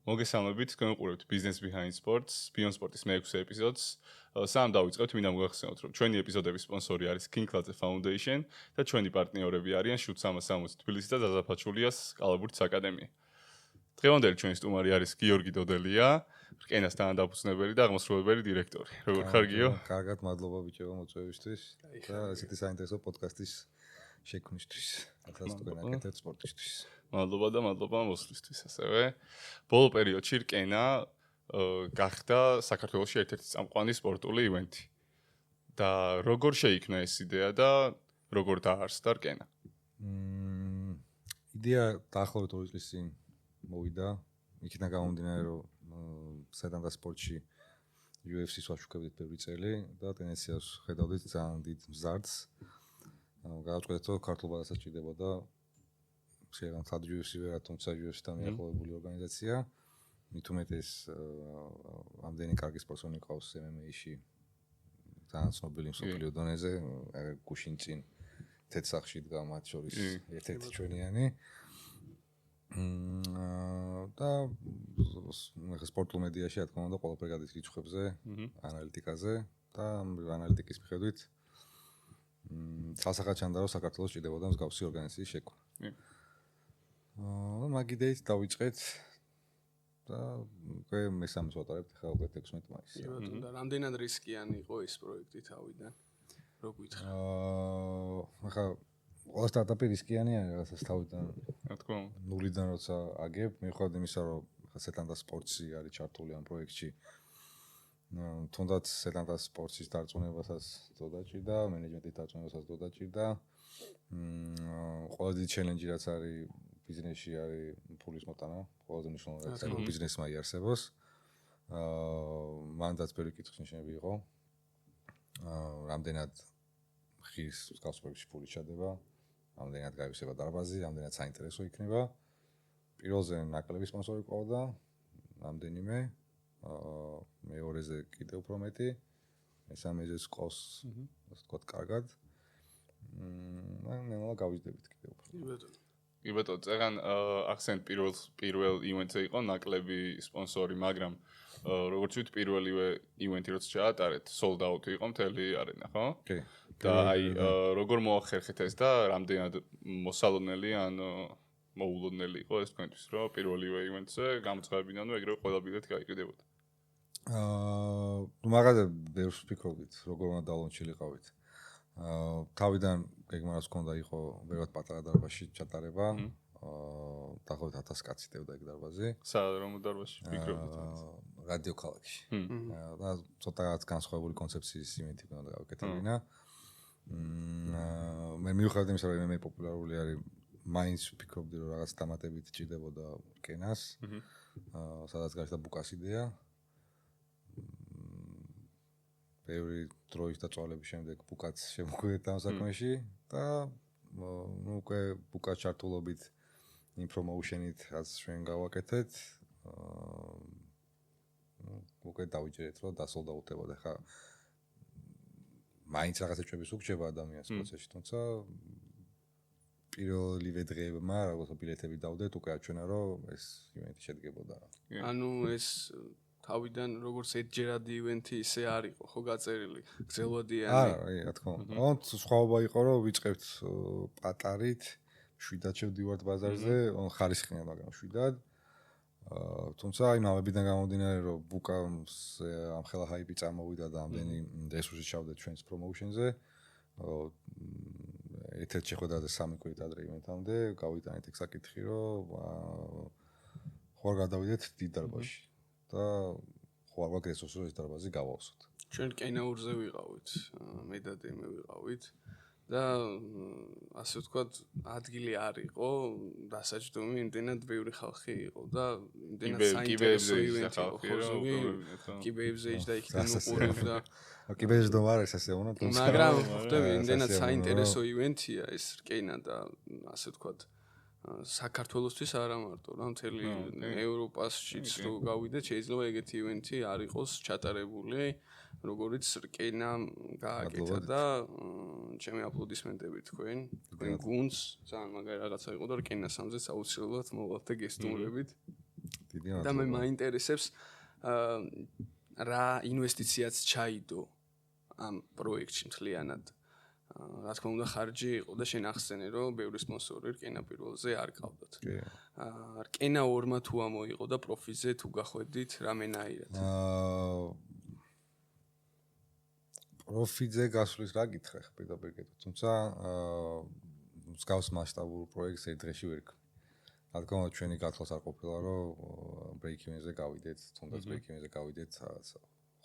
მოგესალმებით, თქვენ უყურებთ Business Behind Sports, Beyond Sports-ის მე-6 ეპიზოდს. სამ დავიწყებთ, მინდა მოგახსენოთ, რომ ჩვენი ეპიზოდების სპონსორი არის King-Ladze Foundation და ჩვენი პარტნიორები არიან Shoot 360 თბილისი და ზაზაფაჩულიას კალაბურთის აკადემია. დღევანდელი ჩვენი სტუმარი არის გიორგი დოდელია, რკენას თანადაფუძნებელი და აღმასრულებელი დირექტორი. როგორ ხარ გიო? კარგად, მადლობა ბიჭო მოწვევისთვის და ესეთი საინტერესო პოდკასტის შექმნისთვის. ახლა თქვენ აკეთებთ სპორტისთვის. მადლობა მოსვლისთვის ასევე. ბოლო პერიოდში რკენა გახდა საქართველოში ერთ-ერთი წამყვანი სპორტული ივენთი. და როგორ შეიქმნა ეს იდეა და როგორ დაარსდა რკენა? იდეა დაახლოებით 2 წლის წინ მოვიდა. იქიდან გამომდინარე, რომ სედანდა სპორტში UFC-ს ვაშუქებდით ბევრი წელი და ტენდენციას ხედავდით ძალიან დიდ მზარდს. გავაწყვეტეთ, რომ ქართულ ბაზარსაც ჭირდებოდა შეიძლება თად UFC ვერა, თუმცა UFC-თან მიახლოებული ორგანიზაცია. მით უმეტეს ამდენი კარგი სპორტსმენი ყავს MMA-ში ძალიან ცნობილი მსოფლიო დონეზე, გუშინ წინ თეთრსახში დგა მათ შორის ერთ-ერთი ჩვენიანი. და სპორტულ მედიაში რა თქმა უნდა ყველაფერი გადის რიცხვებზე, ანალიტიკაზე და ანალიტიკის მიხედვით ცალსახად ჩანდა, რომ საქართველოს ჭირდებოდა მსგავსი ორგანიზაციის შექმნა. მაგ იდეით დავიწყეთ და უკვე მესამეს ვატარებთ ახლა უკვე 16 მაისს. და რამდენად რისკიანი იყო ეს პროექტი თავიდან? რო გითხრა. ახლა ყველა სტარტაპი რისკიანია რაღაცას თავიდან. რა თქმა უნდა. ნულიდან როცა აგებ, მიუხედავად იმისა, რომ ახლა სედანდა სპორტსი არის ჩართული ამ პროექტში. თუნდაც სედანდა სპორტის დარწმუნებასაც დოდა ჭირდა, მენეჯმენტის დარწმუნებასაც დოდა ჭირდა. ყველაზე დიდი ჩელენჯი რაც არის ბიზნესში არის ფულის მოტანა, ყველაზე მნიშვნელოვანი რაც არის ბიზნესმა იარსებოს. მანდაც ბევრი კითხვისნიშნები იყო. რამდენად ხის მსგავს პროექტში ფული ჩადება, რამდენად გაივსება დარბაზი, რამდენად საინტერესო იქნება. პირველზე ნაკლები სპონსორი ყავდა, რამდენიმე, მეორეზე კიდევ უფრო მეტი, მესამეზე ყავს, ასე ვთქვათ, კარგად. ნელა გავიძდებით კიდევ უფრო. კი ბატონო, წერან აქცენტ პირველ ივენთზე იყო ნაკლები სპონსორი, მაგრამ როგორც ვთქვით, პირველივე ივენთი როცა ჩაატარეთ, sold out იყო მთელი არენა, ხო? კი. და აი როგორ მოახერხეთ ეს და რამდენად მოსალოდნელი ან მოულოდნელი იყო ეს თქვენთვის, რომ პირველივე ივენთზე გამოცხადებინანო ეგრევე ყველა ბილეთი გაიყიდებოდა. მაგაზე ბევრს ვფიქრობდით, როგორ უნდა დავლონჩილიყავით. თავიდან გეგმა რაც ჰქონდა იყო ბევრად პატარა დარბაზში ჩატარება. დაახლოებით 1000 კაცი დევდა ეგ დარბაზი. საერთო დარბაზში ვფიქრობდით. რადიო ქალაქში. და ცოტა რაც განსხვავებული კონცეფციის ივენთი უნდა გავაკეთებინა. მე მიუხედავად იმისა, რომ მე პოპულარული არის, მაინც ვფიქრობდი, რომ რაღაც დამატებით ჭირდებოდა რკენას. სადაც გაჩნდა ბუკას იდეა. ბევრი დროის და წვალების შემდეგ ბუკაც შემოგვიერთდა ამ საქმეში და უკვე ბუკას ჩართულობით იმ პრომოუშენით რაც ჩვენ გავაკეთეთ, უკვე დავიჭერეთ, რომ დასოლდაუთებოდა. ხა მაინც რაღაცა ჩვენს უგჭება ადამიანს პროცესში, თუმცა პირველივე დღეებმა როგორც ბილეთები დავდეთ, უკვე აჩვენა, რომ ეს ივენთი შედგებოდა. ანუ ეს თავიდან როგორც ერთჯერადი ივენთი ისე არ იყო, ხო გაწერილი, გრძელვადიანი. რა თქმა უნდა. სხვაობა იყო, რომ ვიწყებთ პატარით, 7-დან შევდივართ ბაზარზე, ხარისხია, მაგრამ 7-დან. თუმცა აი ნავებიდან გამომდინარე, რომ ბუკას ამხელა ჰაიპი წამოვიდა და ამდენი რესურსი ჩავდეთ ჩვენს პრომოუშენზე. ერთ-ერთ შეხვედრაზე 3 კვირით ადრე ივენთამდე გავიტანეთ ეგ საკითხი, რომ ხوار გადავიდეთ დიდ დარბაზში. და ხوار გაგრესოს ეს დარბაზი გავავსოთ. ჩვენ კენაურზე ვიყავით, მე და დემე ვიყავით და ასე ვთქვათ, ადგილი არ იყო დასაჯდომი, იმდენად ბევრი ხალხი იყო და იმდენად საინტერესო ივენთი იყო. კიბეებზე იჯდა იქიდან უყურებდა. კიბეზე დომ არ არის ასე უნდა, თუმცა მაგრამ ხვდები, იმდენად საინტერესო ივენთია ეს რკენა და ასე ვთქვათ საქართველოსთვის არა მარტო, რა მთელი ევროპაშიც რო გავიდეთ, შეიძლება ეგეთი ივენთი არ იყოს ჩატარებული, როგორც რკენა გააკეთა და ჩემი აპლოდისმენტები თქვენ გუნდს, ძალიან მაგარი რაღაცა იყო და რკენას ამზეც აუცილებლად მოვალთ და გესტუმრებით. და მე მაინტერესებს რა ინვესტიციაც ჩაიდო ამ პროექტში მთლიანად. რა თქმა უნდა ხარჯი იყო და შენ ახსენე რომ ბევრი სპონსორი რკინა პირველზე არ ყავდათ. რკინა ორმა თუ ამოიღო და პროფიტზე თუ გახვედით რამენაირად? პროფიტზე გასვლის რა გითხრა ხა პირდაპირ კეთო. თუმცა მსგავს მასშტაბურ პროექტს ერთ დღეში ვერ გქონი. რა თქმა უნდა ჩვენი გათხოვს არ ყოფილა რომ break-even-ზე გავიდეთ, თუნდაც break-even-ზე გავიდეთ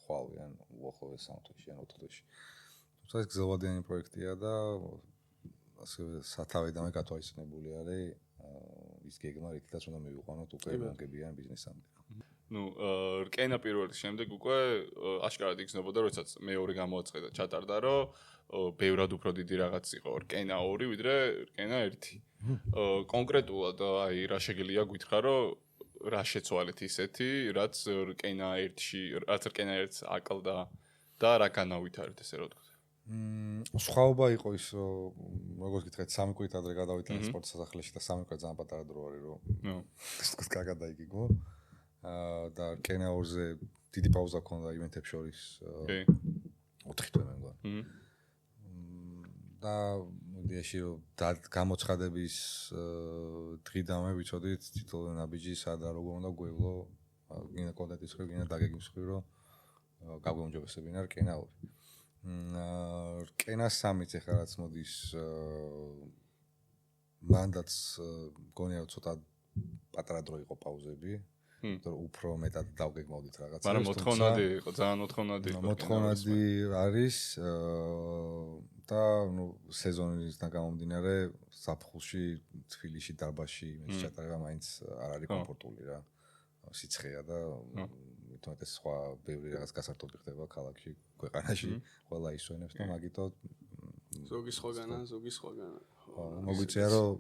ხვალ ან უახლოეს 3 თვეში ან 4 თვეში. თუმცა ეს გრძელვადიანი პროექტია და ასე სათავედანვე გათვალისწინებული არის ის გეგმა რითაც უნდა მივიყვანოთ უკვე მომგებიან ბიზნესამდე. ნუ რკენა პირველი შემდეგ უკვე აშკარად იგრძნობოდა, როდესაც მეორე გამოაცხადა ჩატარდა, რომ ბევრად უფრო დიდი რაღაც იყო რკენა 2 ვიდრე რკენა 1. კონკრეტულად აი რა შეგიძლია გითხრა, რომ რა შეცვალეთ ისეთი, რაც რკენა 1-ში, რაც რკენა 1-ს აკლდა და რა განავითარეთ ესე რა თქვა. სხვაობა იყო ის, რომ როგორც გითხრათ, 3 კვირით ადრე გადავიტანე სპორტ სასახლეში და 3 კვირა ძალიან პატარა დრო არის, რომ ეს კარგად დაიგიგო. და რკენა 2-ზე დიდი პაუზა ქონდა ივენთებს შორის. 4 თვე მე მგონი. და მოდიაში რომ გამოცხადების დღიდანვე ვიცოდით თითოეული ნაბიჯი სადა როგორ უნდა გვევლო, გინდა კონტენტის ხრი, გინდა დაგეგმის ხრი, რომ გაგვემჯობესებინა რკენა 2. რკენა 3-იც ახლა რაც მოდის მანდაც მგონია ცოტა პატარა დრო იყო პაუზები. უფრო მეტად დავგეგმავდით რაღაცას. მაგრამ მოთხოვნადი იყო, ძალიან მოთხოვნადი იყო. მოთხოვნადი არის და ნუ სეზონისგან გამომდინარე საფხულში, თბილისში, დარბაზში იმის ჩატარება მაინც არ არის კომფორტული რა. სიცხეა და თუმცა სხვა ბევრი რაღაც გასართობი ხდება ქალაქში, ქვეყანაში, ყველა ისვენებს და მაგითო ზოგი სხვაგანა. მოგვიწია რომ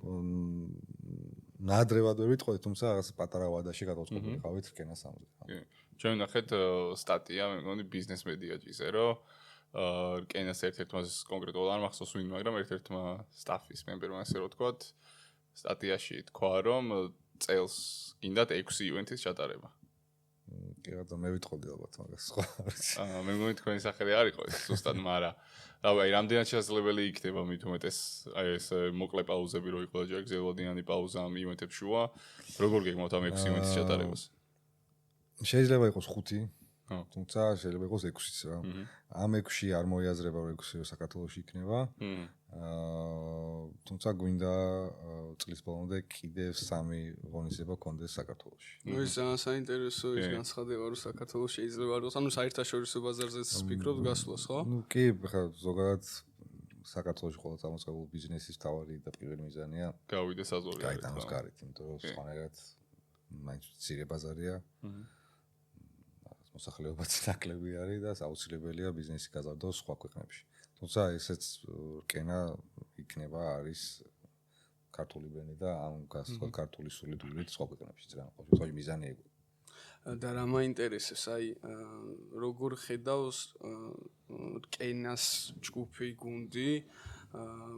ნადრევად ვერ ვიტყოდი, თუმცა რაღაც პატარა ვადაში გადავწყობილი ხავით რკენა 3-ზე. ჩვენ ნახეთ სტატია, მე მგონი ბიზნეს მედიაჯიზე, რომ რკენას ერთ-ერთმა კონკრეტულად არ მახსოვს ვინ, მაგრამ ერთ-ერთმა სტაფის მემბერმა ასე რომ ვთქვათ, სტატიაში თქვა, რომ წელს გინდათ 6 ივენთის ჩატარება. კი რა და მე ვიტყოდი ალბათ მაგას სხვა არის. მე მგონი თქვენი სახელი არ იყო ეს ზუსტად, მაგრამ რავი, რამდენად შესაძლებელი იქნება მით უმეტეს აი ეს მოკლე პაუზები რო იყო და ჯერ გრძელვადიანი პაუზა ამ ივენთებს შუა, როგორ გეგმავთ ამ 6 ივენთის ჩატარებას? შეიძლება იყოს 5, თუმცა შეიძლება იყოს 6-იც რა. ამ 6-ში არ მოიაზრება რომ 6 საქართველოში იქნება. თუმცა გვინდა წლის ბოლომდე კიდევ 3 ღონისება კონდეს საქართველოში. ნუ ეს ძალიან საინტერესო ის განცხადება რომ საქართველოს შეიძლება არ იყოს, ანუ საერთაშორისო ბაზარზეც ფიქრობთ გასვლას, ხო? ნუ კი, ხა ზოგადად საქართველოში ყველა წამოწყებულ ბიზნესის თავი და პირველი მიზანია გავიდე საზღვარი. გაიტანოს გარეთ, იმიტომ რომ სხვანაირად მაინც მცირე ბაზარია. მოსახლეობაც ნაკლები არის და აუცილებელია ბიზნესი გაზარდოს სხვა ქვეყნებში. თუმცა ესეც რკენა იქნება არის ქართული ბრენდი და ამ გასწორ ქართული სული დულით სხვა ქვეყნებშიც რა. ყოველ მიზანი ეგ. და რა მაინტერესებს, აი როგორ ხედავს რკენას ჯგუფი, გუნდი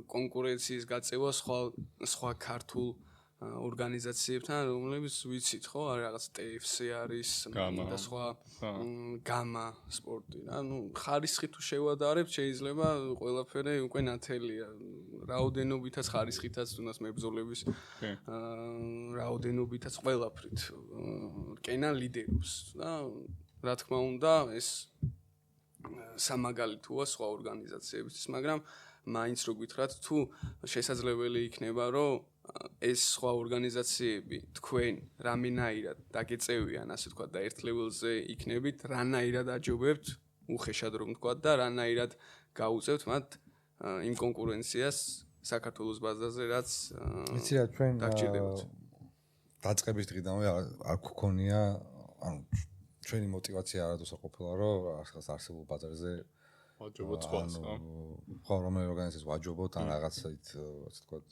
კონკურენციის გაწევა სხვა ქართულ ორგანიზაციებთან, რომლებიც ვიცით, ხო, არის რაღაც TFC არის და სხვა გამა სპორტი რა. ნუ ხარისხი თუ შევადარებთ, შეიძლება ყველაფერი უკვე ნათელია. რაოდენობითაც ხარისხითაც თუნდაც მებრძოლების რაოდენობითაც ყველაფრით რკენა ლიდერობს და რა თქმა უნდა ეს სამაგალითოა სხვა ორგანიზაციებისთვის, მაგრამ მაინც რო გითხრათ თუ შესაძლებელი იქნება რომ ეს სხვა ორგანიზაციები თქვენ რამენაირად დაგეწევიან, ასე ვთქვათ, და ერთ ლეველზე იქნებით, რანაირად აჯობებთ, უხეშად რომ ვთქვათ და რანაირად გაუწევთ მათ იმ კონკურენციას საქართველოს ბაზარზე, რაც იცი რა ჩვენ დაწყების დღიდანვე არ გქონია, ანუ ჩვენი мотиваცია არადოს არ ყოფილა, რომ არსებულ ბაზარზე ვაჯობოთ სხვას, ხო, რომელი ორგანიზაციას ვაჯობოთ ან რაღაცით, ასე ვთქვათ,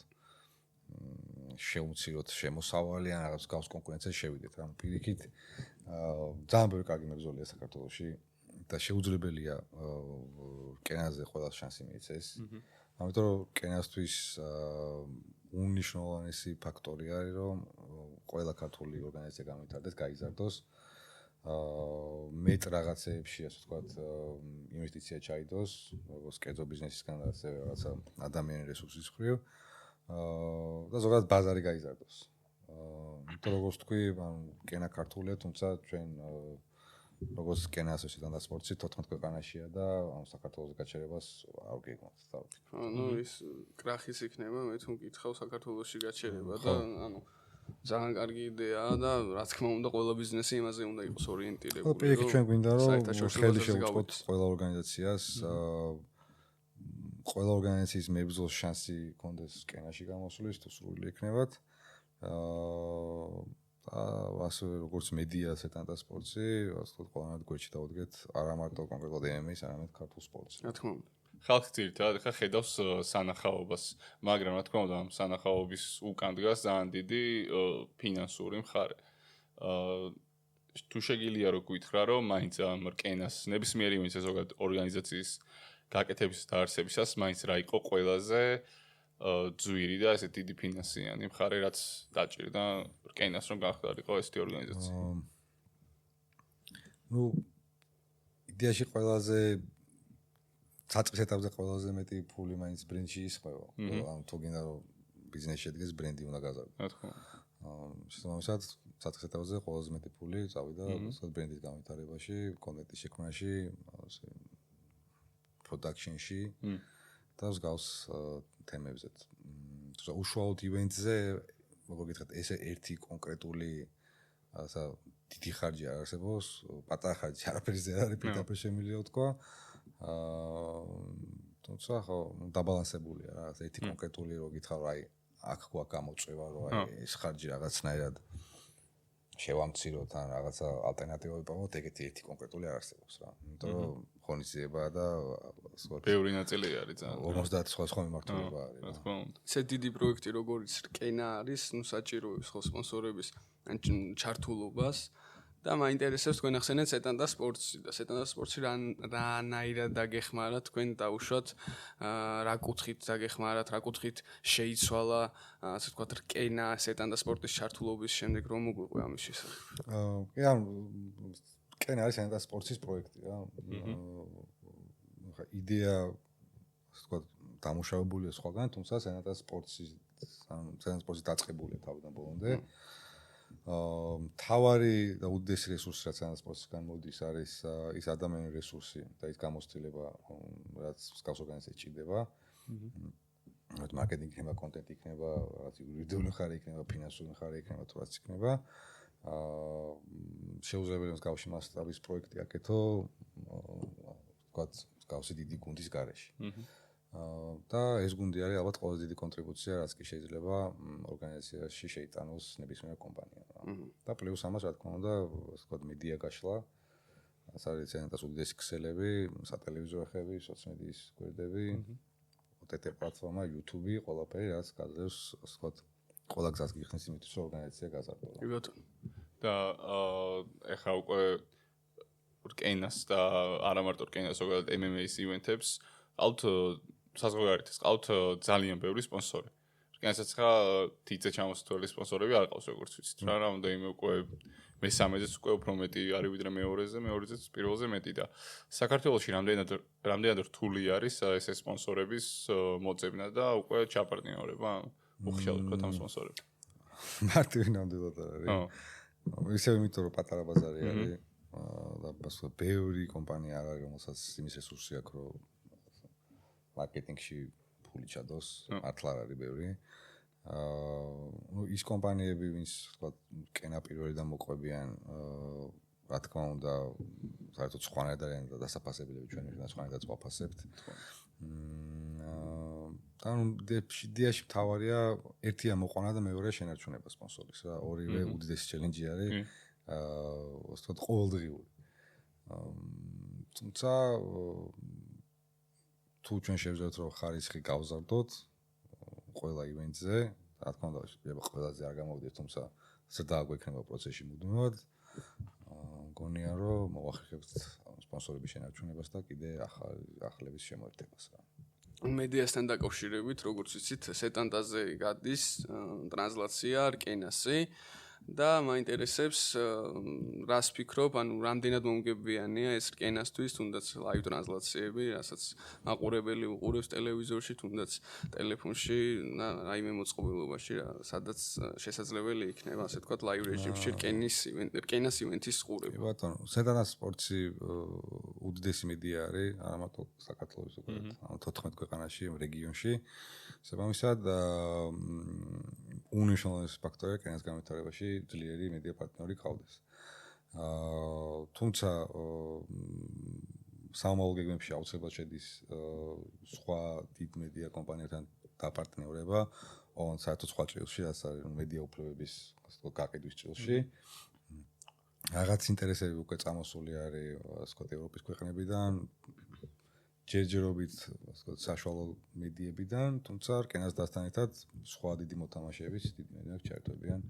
შეუმციროთ შემოსავალი ან რაღაც გავს კონკურენციაში შევიდეთ. ანუ პირიქით ძალიან ბევრი კარგი მებრძოლია საქართველოში და შეუძლებელია რკენაზე ყველა შანსი მიეცეს. ამიტომ რომ კენასთვის უნიშნულოვანესი ფაქტორი არის რომ ყველა ქართული ორგანიზაცია განვითარდეს, გაიზარდოს. მეტ რაღაცეებში, ასე ვთქვათ, ინვესტიცია ჩაიდოს, როგორც კერძო ბიზნესისგან რაღაცა ადამიანური რესურსის მხრივ. და ზოგადად ბაზარი გაიზარდოს. იმიტომ როგორც თქვი, კენა ქართულია, თუმცა ჩვენ როგორც კენა ასოციაციიდან და სპორტში 14 ქვეყანაშია და საქართველოს გაჩერებას არ ვგეგმავთ თავი. ანუ ის კრახის იქნება, მე თუ მკითხავ საქართველოსში გაჩერება და ანუ ძალიან კარგი იდეაა და რა თქმა უნდა ყველა ბიზნესი იმაზე უნდა იყოს ორიენტირებული. ხო, პირიქით ჩვენ გვინდა რომ ხელი შევუწყოთ ყველა ორგანიზაციას, ყველა ორგანიზაციის მებრძოლს შანსი კონდეს კენაში გამოსulis, თუ სრული იქნებათ. ასე როგორც მედია სეტანტა სპორტსი, ასე ვთქვათ, ყველანაირად გვერდში დავუდგეთ არა მარტო კონკრეტულად MMA-ს, არამედ ქართულ სპორტს. რა თქმა უნდა. ხალხი ძირითადად ხა ხედავს სანახაობას, მაგრამ რა თქმა უნდა, ამ სანახაობის უკან დგას ძალიან დიდი ფინანსური მხარე. თუ შეგიძლია რო გითხრა, რომ მაინც ამ რკენას ნებისმიერი ვინც ზოგადად ორგანიზაციის გაკეთების დაარსებისას მაინც რა იყო ყველაზე ძვირი და ესე დიდი ფინანსიანი მხარე, რაც დაჭირდა რკენას რომ გახდარიყო ესეთი ორგანიზაცია. ნუ იდეაში ყველაზე საწყის ეტაპზე ყველაზე მეტი ფული მაინც ბრენდში ისხება. ანუ თუ გინდა რომ ბიზნესი შედგეს, ბრენდი უნდა გაზარდოს. რა თქმა უნდა. შესაბამისად, საწყის ეტაპზე ყველაზე მეტი ფული წავიდა ბრენდის განვითარებაში, კონტენტის შექმნაში, ასე პროდაქშენში და მსგავს თემებზე. თუმცა უშუალოდ ივენტზე, როგორ გითხრათ, ესე ერთი კონკრეტული ასა დიდი ხარჯი არ არსებობს, პატარა ხარჯი არაფერზე არ არის, პირდაპირ შემიძლია ვთქვა. თუმცა ხო დაბალანსებულია რა, ერთი კონკრეტული რო გითხარ, აი აქ გვაქვს გამოწვევა, რომ აი ეს ხარჯი რაღაცნაირად შევამციროთ ან რაღაცა ალტერნატივები პოვოთ, ეგეთი ერთი კონკრეტული არ არსებობს რა. იმიტომ რომ ღონისძიებაა და სხვა ბევრი ნაწილი არის ძალიან. 50 სხვა მიმართულება არის. რა თქმა უნდა. ესე დიდი პროექტი როგორც რკენა არის, ნუ საჭიროებს ხო სპონსორების ან ჩართულობას. და მაინტერესებს თქვენ ახსენეთ სეტანტა სპორტსი და სეტანტა სპორტსი რანაირად დაგეხმარათ თქვენ დაუშვათ რა კუთხით დაგეხმარათ რა კუთხით შეიცვალა ასე ვთქვათ რკენა სეტანტა სპორტის ჩართულობის შემდეგ რომ მოგვიყვე ამის შესახებ. კი ან რკენა არის სეტანტა სპორტის პროექტი რა. ხა იდეა ასე ვთქვათ დამუშავებულია სხვაგან, თუმცა სეტანტა სპორტის სეტანტა სპორტის დაწყებულია თავიდან ბოლომდე. თავარი და უდიდესი რესურსი რაც სპორტისგან მოდის არის ის ადამიანური რესურსი და ის გამოცდილება რაც მსგავს ორგანიზაციას ჭირდება. მარკეტინგი იქნება, კონტენტი იქნება, რაღაც იურიდიული მხარე იქნება, ფინანსური მხარე იქნება, თუ რაც იქნება. შეუძლებელია მსგავსი მასშტაბის პროექტი აკეთო, ვთქვათ, მსგავსი დიდი გუნდის გარეშე. და ეს გუნდი არის ალბათ ყველაზე დიდი კონტრიბუცია, რაც კი შეიძლება ორგანიზაციაში შეიტანოს ნებისმიერ კომპანია. და პლუს ამას, რა თქმა უნდა, ასე ვთქვათ, მედია გაშლა. ეს არის სეტანტას უდიდესი ქსელები, სატელევიზიო ხები, სოციმედიის გვერდები, OTT პლატფორმა, YouTube, ყველაფერი, რაც გაძლევს, ასე ვთქვათ, ყველა გზას გიხსნის იმისთვის, რომ ორგანიზაცია გაზარდოს. კი ბატონო. და ეხა უკვე რკენას და არა მარტო რკენას, ზოგადად MMA-ის ივენთებს ყავთ საზღვარგარეთ ყავთ ძალიან ბევრი სპონსორი. რკენასაც ხა თითზე ჩამოსთველი სპონსორები არ ყავს როგორც ვიცით. რა რამდენიმე უკვე მესამედეც უკვე უფრო მეტი არის ვიდრე მეორეზე, მეორეზეც პირველზე მეტი და საქართველოში რამდენად რთული არის ეს სპონსორების მოძებნა და უკვე ჩაპარტნიორება უხშალოდ ვთქვათ ამ სპონსორებს. მარტივი ნამდვილად არის. ისევ იმიტომ რომ პატარა ბაზარი არის და ასე ბევრი კომპანია არ არის, რომელსაც იმის რესურსი აქვს, რომ მარკეტინგში ფული ჩადოს, მართლა არ არის ბევრი. ნუ ის კომპანიები, ვინც თქვა კენა პირველიდან მოყვებიან, რა თქმა უნდა, საერთოდ სხვანაირად არიან და დასაფასებლები ჩვენ იქნება სხვანაირად ვაფასებთ. ანუ იდეაში მთავარია ერთია მოყვანა და მეორეა შენარჩუნება სპონსორის რა. ორივე უდიდესი ჩელენჯი არის. ასე ვთქვათ, ყოველდღიური. თუმცა თუ ჩვენ შევძლებთ რომ ხარისხი გავზარდოთ ყველა ივენტზე, რა თქმა უნდა, ყველაზე არ გამოვიდეთ, თუმცა ზრდა გვექნება პროცესში მუდმივად. მგონია რომ მოვახერხებთ სპონსორების შენარჩუნებას და კიდე ახლების შემოერთებას რა. მედიასთან დაკავშირებით, როგორც ვიცით, სეტანტაზე გადის ტრანსლაცია რკენასი და მაინტერესებს რას ფიქრობ, ანუ რამდენად მომგებიანია ეს რკენასთვის, თუნდაც ლაივ ტრანსლაციები, რასაც მაყურებელი უყურებს ტელევიზორში, თუნდაც ტელეფონში, რაიმე მოწყობილობაში, სადაც შესაძლებელი იქნება, ასე ვთქვათ, ლაივ რეჟიმში რკენას ივენთის ყურება. ბატონო, სეტანას სპორტი უდიდესი მედია არის, არა მარტო საქართველოს, ზოგადად 14 ქვეყანაში, რეგიონში. შესაბამისად, უნიშნულოვანესი ფაქტორია რკენის განვითარებაში ძლიერი მედია პარტნიორი ყავდეს. თუმცა სამომავლო გეგმებში აუცილებლად შედის სხვა დიდ მედია კომპანიებთან დაპარტნიორება, საერთოდ სხვა ჭრილში, რაც არის მედია უფლებების გაყიდვის ჭრილში. რაღაც ინტერესები უკვე წამოსული არის, ასე ვთქვათ, ევროპის ქვეყნებიდან, ჯერჯერობით, ასე ვთქვათ, საშუალო მედიებიდან, თუმცა რკენას დასთან სხვა დიდი მოთამაშეების დიდი მედიები ჩაერთვებიან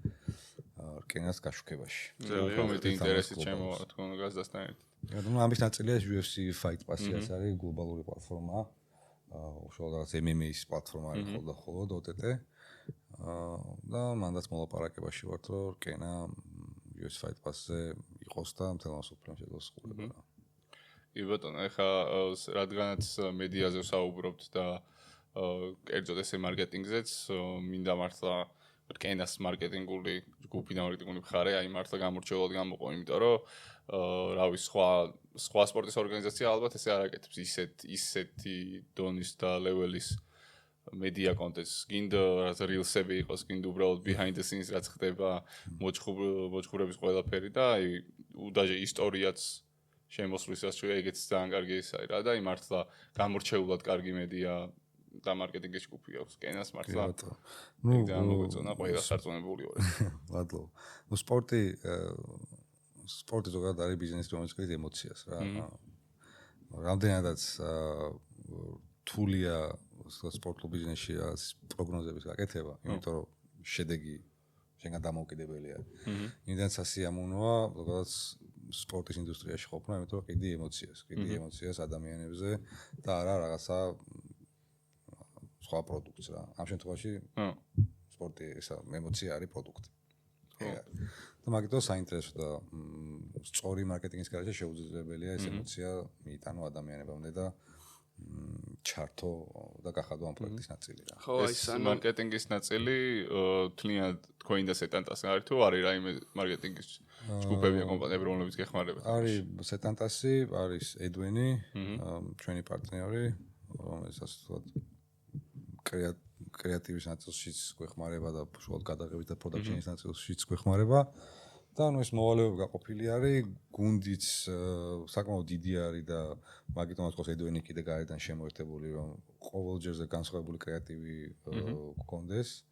რკენას გაშუქებაში. ძალიან მეტი ინტერესი ჩემო თქო გასდასთან ერთად. ამის ნაწილია UFC Fight Pass-ი, ეს არის გლობალური პლატფორმა. უშუალოდ MMA-ის პლატფორმა არის ხოლმე OTT. და მანდაც მოლაპარაკებაში ვართ, რომ რკენა UFC Fight Pass-ზე იყოს და მთელ მსოფლიოში შეძლოს ყურება. კი ბატონო, ეხა რადგანაც მედიაზე ვსაუბრობთ და კერძოდ ესე მარკეტინგზეც მინდა მართლა რკენას მარკეტინგული ჯგუფი და მარკეტინგული მხარე აი მართლა გამორჩეულად გამოყო, იმიტომ რომ რავი სხვა სპორტის ორგანიზაცია ალბათ ესე არ აკეთებს ისეთი დონის და ლეველის მედია კონტენტს. გინდა რაც rilsები იყოს, გინდა უბრალოდ behind the scenes რაც ხდება, მოჭხრების ყველაფერი და აი უდაჟე ისტორიაც შემოსვლისას შეიძლება ეგეც ძალიან კარგი ის არის რა და აი მართლა გამორჩეულად კარგი მედია და მარკეტინგის ჯგუფი აქვს კენას მართლა. ნუ ძალიან მოგვეწონა ყველა სარწმუნებული ვარ. მადლობა. ნუ სპორტი ზოგადად არის ბიზნესი, რომელიც ქმნის ემოციას რა. რამდენადაც რთულია სპორტულ ბიზნესში რაღაც პროგნოზების გაკეთება, იმიტომ რომ შედეგი შენგან დამოუკიდებელია. იმდენად სასიამოვნოა ზოგადად სპორტის ინდუსტრიაში ყოფნა, იმიტომ რომ კიდე ემოციას ადამიანებზე და არა რაღაცა სხვა პროდუქტს რა. ამ შემთხვევაში სპორტი ესა ემოცია არის პროდუქტი. და მაგიტო საინტერესო და სწორი მარკეტინგის გარეშე შეუძლებელია ეს ემოცია მიიტანო ადამიანებამდე და ჩართო და გახადო ამ პროექტის ნაწილი რა. ხო, ეს მარკეტინგის ნაწილი თლიანად თქვენ და სეტანტას არის თუ არის რაიმე მარკეტინგის ჯგუფები და კომპანიები რომლებიც გეხმარებათ? არის სეტანტასი, არის Edwin-ი, ჩვენი პარტნიორი, რომელიც ასე ვთქვათ კრეატივის ნაწილშიც გვეხმარება და უშუალოდ გადაღების და პროდაქშენის ნაწილშიც გვეხმარება. და ანუ ეს მოვალეობა გაყოფილი არის, გუნდიც საკმაოდ დიდი არის და მაგიტომაც ყავს Edwin-ი კიდე გარედან შემოერთებული, რომ ყოველ ჯერზე განსხვავებული კრეატივი გქონდეს.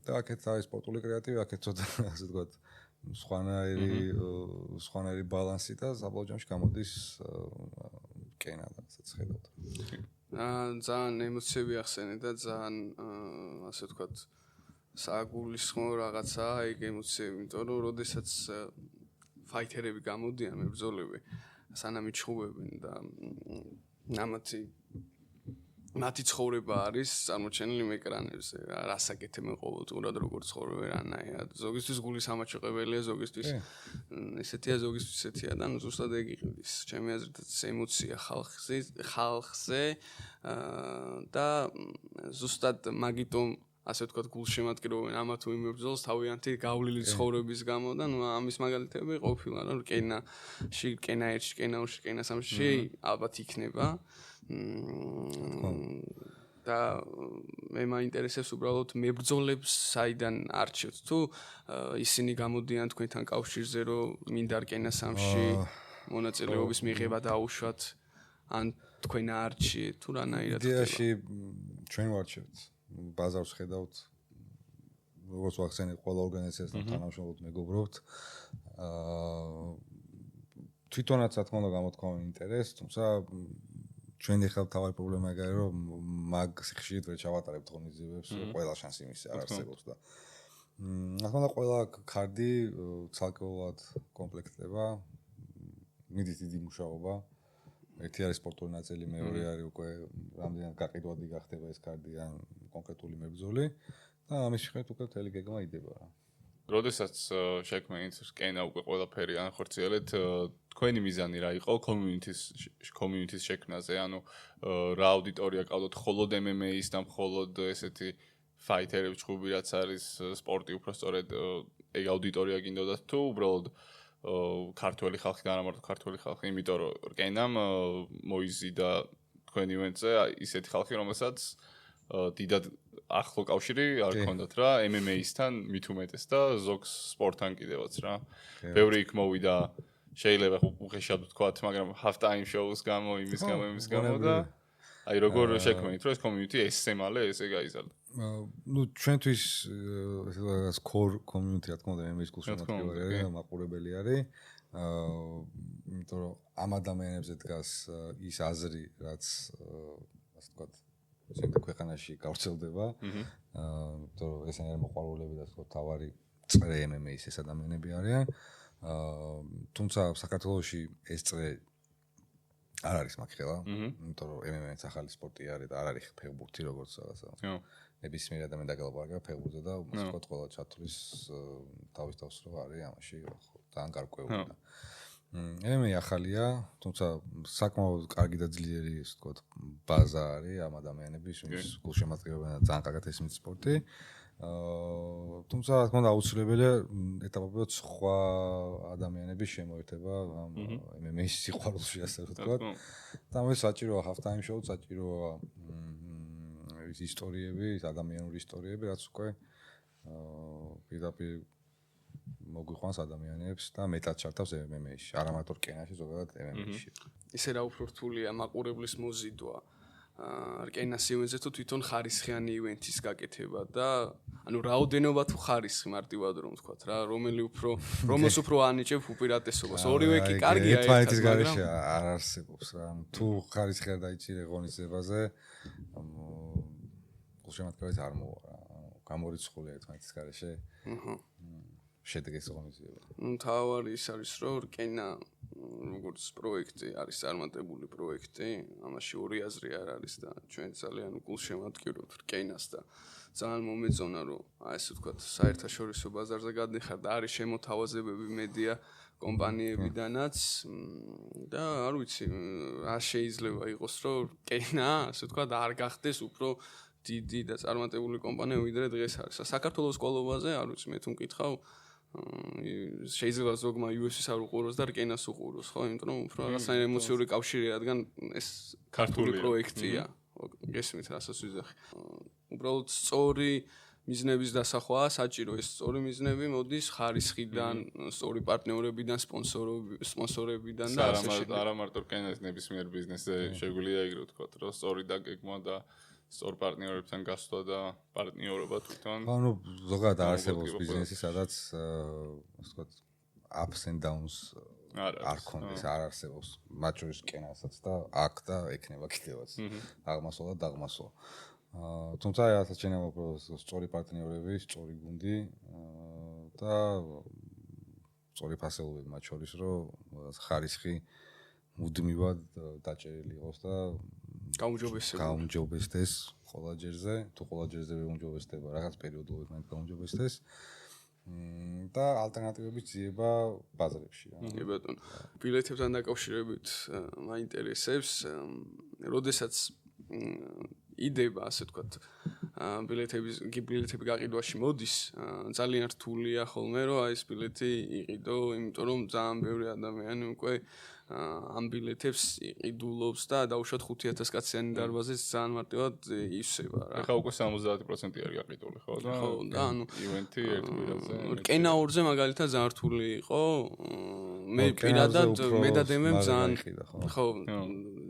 და აქეთ არის სპორტული კრეატივი, აქეთ ცოტა ასე ვთქვათ სხვანაირი ბალანსი და საბოლოო ჯამში გამოდის კენა და ასე ხედავთ. ძალიან ემოციები ახსენე და ძალიან ასე ვთქვათ საგულისხმო რაღაცაა ეგ ემოციები, იმიტომ რომ როდესაც ფაითერები გამოდიან მებრძოლები, სანამ იჩხუბებენ და მათი ცხოვრება არის წარმოჩენილი ეკრანებზე, რას აკეთებენ ყოველწურად, როგორ ცხოვრობენ, რანაირად. ზოგისთვის გულის ამაჩუყებელია, ზოგისთვის ესეთია, ზოგისთვის ესეთია და ზუსტად ეგ იყიდის. ჩემი აზრით ემოცია ხალხზე და ზუსტად მაგიტომ ასე ვთქვათ გულშემატკივრობენ ამა თუ იმ მებრძოლს თავიანთი გავლილი ცხოვრების გამო და ნუ ამის მაგალითები ყოფილა რომ რკენაში, რკენა 1-ში, რკენა 2-ში, რკენა 3-ში ალბათ იქნება. და მე მაინტერესებს უბრალოდ მებრძოლებს საიდან არჩევთ თუ ისინი გამოდიან თქვენთან კავშირზე რომ მინდა რკენა 3-ში მონაწილეობის მიღება დაუშვათ ან თქვენ არჩიეთ თუ რანაირად ხდება. იდეაში ჩვენ ვარჩევთ. ბაზარს ხედავთ, როგორც ვახსენეთ, ყველა ორგანიზაციასთან თანამშრომლობთ, მეგობრობთ. თვითონაც რა თქმა უნდა გამოთქვამენ ინტერესს, თუმცა ჩვენი ხალხი თავი პრობლემა ეგ არის, რომ მაგ სიხშირით ვერ ჩავატარებთ ღონისძიებებს, ყველა შანსი იმის არ არსებობს და რა თქმა უნდა ყველა ქარდი ცალკეულად კომპლექტდება, მიდის დიდი მუშაობა ერთი არის სპორტული ნაწილი, მეორე არის უკვე რამდენად გაყიდვადი გახდება ეს კარდი ან კონკრეტული მებრძოლი და ამის შეხედვით უკვე მთელი გეგმა იდება რა. როდესაც შექმნა ინსკენა უკვე ყველაფერი ანხორციელეთ, თქვენი მიზანი რა იყო community-ის შექმნაზე, ანუ რა აუდიტორია ყავდათ მხოლოდ MMA-ის და მხოლოდ ესეთი ფაითერების ჯგუფი რაც არის სპორტი უფრო სწორედ ეგ აუდიტორია გინდოდათ თუ უბრალოდ ქართველი ხალხი და არა მარტო ქართველი ხალხი, იმიტომ რომ რკენამ მოიზიდა თქვენ ივენტზე ისეთი ხალხი, რომელსაც დიდად ახლო კავშირი არ ქონდათ რა MMA-ისთან მით უმეტეს და ზოგს სპორტთან კიდევაც რა. ბევრი იქ მოვიდა, შეიძლება უხეშად ვთქვათ, მაგრამ half time shows გამო, იმის გამო და აი როგორ შექმნით, რომ ეს community ესე მალე ესე გაიზარდა. ნუ ჩვენთვის ეს core community რა თქმა უნდა MMA-ის გულშემატკივარი და მაყურებელი არის. იმიტომ რომ ამ ადამიანებზე დგას ის აზრი, რაც ასე ვთქვათ შემდეგ ქვეყანაში გავრცელდება. იმიტომ რომ ესენი არის მოყვარულები და თქო თავარი წრე MMA-ის ეს ადამიანები არიან. თუმცა საქართველოში ეს წრე არ არის მაგხელა, იმიტომ რომ MMA-ც ახალი სპორტი არის და არ არის ფეხბურთი როგორც რაღაცა. ნებისმიერ ადამიანი დაგელაპარაკება ფეხბურთზე და უბრალოდ ყველა ჩათვლის თავის თავს რო არის ამაში ძალიან გარკვეული და MMA ახალია, თუმცა საკმაოდ კარგი და ძლიერი ისე ვთქვათ ბაზა არის ამ ადამიანების, ვინც გულშემატკივრებენ და ძალიან კარგად ესმის სპორტი. თუმცა რა თქმა უნდა აუცილებელია ეტაპობრივად სხვა ადამიანების შემოერთება ამ MMA-ის სიყვარულში ასე ვთქვათ. და ამას საჭიროა half time show, საჭიროა ის ისტორიები, ადამიანური ისტორიები, რაც უკვე პირდაპირ მოგვიყვანს ადამიანებს და მეტად ჩართავს MMA-ში, არა მარტო რკენაში, ზოგადად MMA-ში. ისე რა უფრო რთულია მაყურებლის მოზიდვა რკენას ივენტზე თუ თვითონ ხარისხიანი ივენტის გაკეთება და ანუ რაოდენობა თუ ხარისხი მარტივად რომ ვთქვათ რა, რომელს უფრო ანიჭებ უპირატესობას. ორივე კი კარგია ერთმანეთის გარეშე არ არსებობს რა. თუ ხარისხი არ დაიჭირე ღონისძიებაზე, გულშემატკივრით არ მოვა რა. გამორიცხულია ერთმანეთის გარეშე. შედეგის ღონისძიება. თავარი ის არის რომ რკენა როგორც პროექტი არის წარმატებული პროექტი, ამაში ორი აზრი არ არის და ჩვენ ძალიან გულშემატკივრობთ რკენას და ძალიან მომეწონა რომ აი ესე ვთქვათ საერთაშორისო ბაზარზე გადნიხარ და არის შემოთავაზებები მედია კომპანიებიდანაც და არ ვიცი რა შეიძლება იყოს რომ რკენა ასე ვთქვათ არ გახდეს უფრო დიდი და წარმატებული კომპანია ვიდრე დღეს არის. საქართველოს ყოლობაზე არ ვიცი მე თუ მკითხავ შეიძლება ზოგმა UFC-ს არ უყუროს და რკენას უყუროს, ხო? იმიტომ რომ უფრო რაღაცა ემოციური კავშირი, რადგან ეს ქართული პროექტია. გესმით რასაც ვიზახი. უბრალოდ სწორი მიზნების დასახვაა საჭირო. ეს სწორი მიზნები მოდის ხარისხიდან, სწორი პარტნიორებიდან, სპონსორებიდან და ასე შემდეგ. არა მარტო რკენას ნებისმიერ ბიზნესზე შეგვიძლია იგრო თქვა, რომ სწორი დაგეგმა და სწორ პარტნიორებთან გასვლა და პარტნიორობა თვითონ. ანუ ზოგადად არსებობს ბიზნესი, სადაც ასე ვთქვათ ups and downs არ ქონდეს, არ არსებობს. მათ შორის რკენასაც და აქ და ექნება კიდევაც. აღმასვლა და დაღმასვლა. თუმცა რასაც შეიძლება უბრალოდ სწორი პარტნიორები, სწორი გუნდი და სწორი ფასეულობები მათ შორის, რომ ხარისხი მუდმივად დაჭერილი იყოს და გაუმჯობესდეს ყველა ჯერზე, თუ ყველა ჯერზე ვეუმჯობესდება, რაღაც პერიოდულად მაინც გაუმჯობესდეს და ალტერნატივების ძიება ბაზრებში რა. კი ბატონო. ბილეთებთან დაკავშირებით მაინტერესებს, როდესაც იდება, ასე ვთქვათ, ბილეთები გაყიდვაში მოდის, ძალიან რთულია ხოლმე, რომ აი ეს ბილეთი იყიდო, იმიტომ რომ ძალიან ბევრი ადამიანი უკვე ამ ბილეთებს იყიდულობს და დაუშვათ 5000 კაციანი დარბაზის ძალიან მარტივად ივსება რა. ეხლა უკვე 70% არის გაყიდული, ხო? და ანუ ივენთი ერთ კვირაზე. რკენა ორზე მაგალითად ძალიან რთული იყო. მე პირადად მედადემემ ძალიან ხო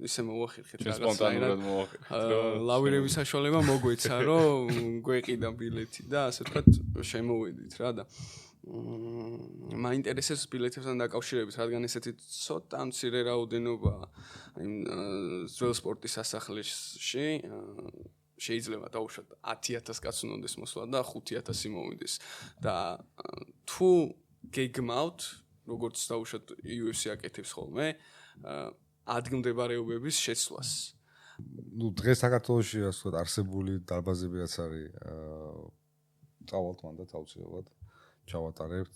ისე მოვახერხეთ რაღაცა. სპონტანურად მოვახერხეთ. ლავირების საშუალება მოგვეცა, რომ გვეყიდა ბილეთი და ასე ვთქვათ შემოვედით რა და მაინტერესებს ბილეთებთან დაკავშირებით, რადგან ესეთი ცოტა მცირე რაოდენობა იმ ძველ სპორტის სასახლეში შეიძლება დაუშვათ 10000 კაცს უნდეს მოსვლა და 5000 მოვიდეს და თუ გეგმავთ როგორც დაუშვათ UFC აკეთებს ხოლმე ადგილმდებარეობების შეცვლას. ნუ დღეს საქართველოში ასე ვთქვათ არსებული დარბაზები რაც არის წავალთ მანდ აუცილებლად ჩავატარებთ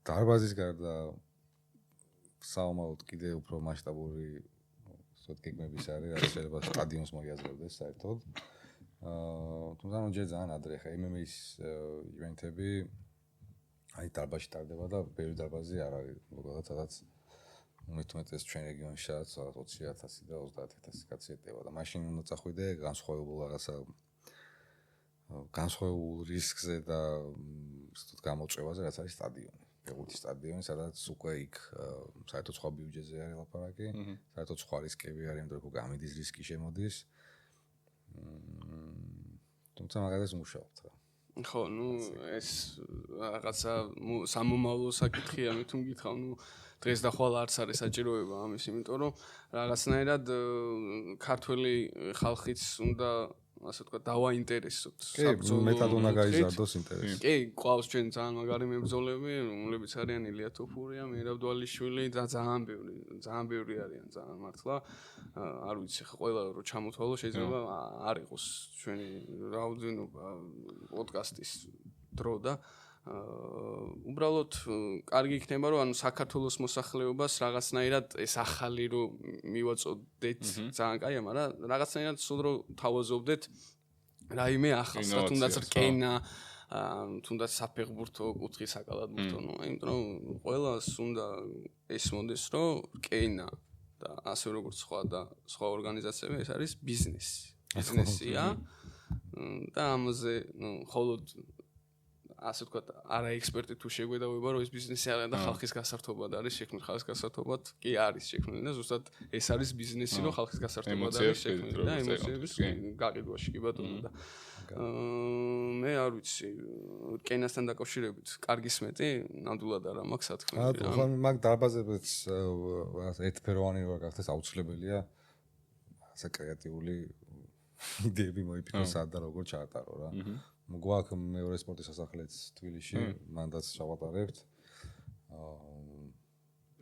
დარბაზის გარდა საომაროდ კიდე უფრო მასშტაბური ვთქვათ გეგმების არის რაც შეიძლება სტადიონს მოიაზრებდეს საერთოდ თუმცა ნუ ჯერ ძალიან ადრე ხა MMA-ის ივენთები აი დარბაზში ტარდება და ბევრი დარბაზი არ არის მოგადაც სადაც უმეტეს ჩვენ რეგიონშიც 20,000 და 30,000 კაცი ეტევა და მაშინ უნდა წახვიდე განსხვავებულ რაღაცა განსხვავებულ რისკზე და ვთქვათ გამოწვევაზე რაც არის სტადიონი. ფეხბურთის სტადიონი, სადაც უკვე იქ საერთოდ სხვა ბიუჯეტზე არის ლაპარაკი, საერთოდ სხვა რისკები არის, იმიტომ რომ გამიდის რისკი შემოდის. თუმცა მაგას მუშაობთ რა. ხო, ნუ ეს რაღაცა სამომავლო საკითხია, მე თუ მგითხავ, ნუ დღეს და ხვალ არც არის საჭიროება ამის, იმიტომ რომ რაღაცნაირად ქართველი ხალხიც უნდა ასე ვთქვათ დავაინტერესოთ საბრძოლო მეტად უნდა გაიზარდოს ინტერესი. კი, ყავს ჩვენ ძალიან მაგარი მებრძოლები, რომლებიც არიან ილია თოფურია, მერაბ დვალიშვილი და ძალიან ბევრი არიან ძალიან მართლა. არ ვიცი ხა ყველა რო ჩამოთვალო შეიძლება არ იყოს ჩვენი რაოდენობა პოდკასტის დრო და უბრალოდ კარგი იქნება რომ ანუ საქართველოს მოსახლეობას რაღაცნაირად ეს ახალი რო მივაწოდეთ ძალიან კაია, მაგრამ რაღაცნაირად სულ რო თავაზობდეთ რაიმე ახალს და თუნდაც რკენა თუნდაც საფეხბურთო კუთხის საკალათბურთო ნუ იმიტომ რომ ყველას უნდა ესმოდეს რომ რკენა და ასე როგორც სხვა ორგანიზაციები ეს არის ბიზნესია და ამაზე ნუ მხოლოდ ასე ვთქვათ, არა ექსპერტი თუ შეგვედავება, რომ ეს ბიზნესი არა და ხალხის გასართობად არის შექმნილი, ხალხის გასართობად კი არის შექმნილი და ზუსტად ეს არის ბიზნესი, რომ ხალხის გასართობად არის შექმნილი და ემოციების გაყიდვაში კი ბატონო და მე არ ვიცი, რკენასთან დაკავშირებით კარგი სმეტი, ნამდვილად არა მაქვს სათქმელი. ხო, მაგ დარბაზებიც ერთფეროვანი რო გახდეს აუცილებელია ასე კრეატიული იდეები მოიფიქროს და როგორ ჩაატარო რა. გვაქვს მეორე სპორტის სასახლეც თბილისში, მანდაც ჩავატარებთ.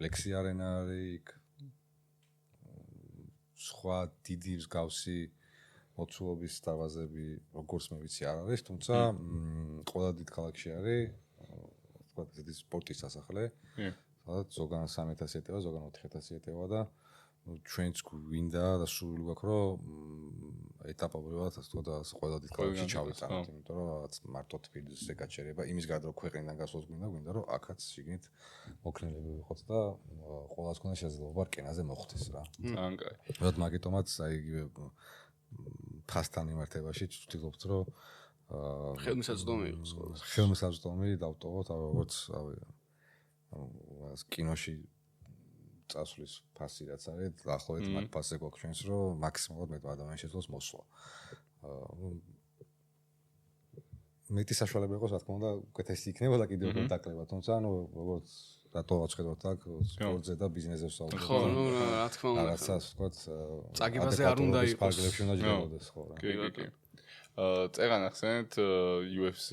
ლექსი არენა არის იქ. სხვა დიდი მსგავსი მოცულობის დარბაზები, როგორც მე ვიცი, არ არის, თუმცა ყველა დიდ ქალაქში არის, ვთქვათ, დიდი სპორტის სასახლე. სადაც ზოგან 3,000 ეტევა, ზოგან 4,000 ეტევა და ჩვენც გვინდა და სული გვაქვს რომ ეტაპობრივად ასე ვთქვათ ყველა დიდ ქალაქში ჩავიტანოთ, იმიტომ რომ რაღაც მარტო თბილისზე გაჩერება, იმის გარდა რომ ქვეყნიდან გასვლას გვინდა რომ აქაც შიგნით მოქნილები ვიყოთ და ყველას ქონდა შესაძლებლობა რკენაზე მოხვდეს რა. ძალიან კაი. ვთქვათ მაგიტომაც აი იგივე ფასთან იმართებაში ვთქვით რომ ხელმისაწვდომი იყოს ყველას. ხელმისაწვდომი დავტოვოთ, როგორც კინოში წასვლის ფასი რაც არის, ახლავეთ მაგ ფასზე გვაქვს ჩვენს, რომ მაქსიმალურად მეტ ადამიანს შეძლოს მოსვლა. მეტი საშუალება იყოს, რა თქმა უნდა, უკეთესი იქნება და კიდევ უფრო დაკლება, თუმცა ანუ როგორც რატოაც ხედავთ აქ სპორტზე და ბიზნესზე ვსაუბრობთ. ხო, ნუ რა თქმა უნდა. რაღაცას ვთქვათ, წაგებაზე არ უნდა იყოს. პარკლებში უნდა ჯდებოდეს ხო რა. კი. წეგან ახსენეთ UFC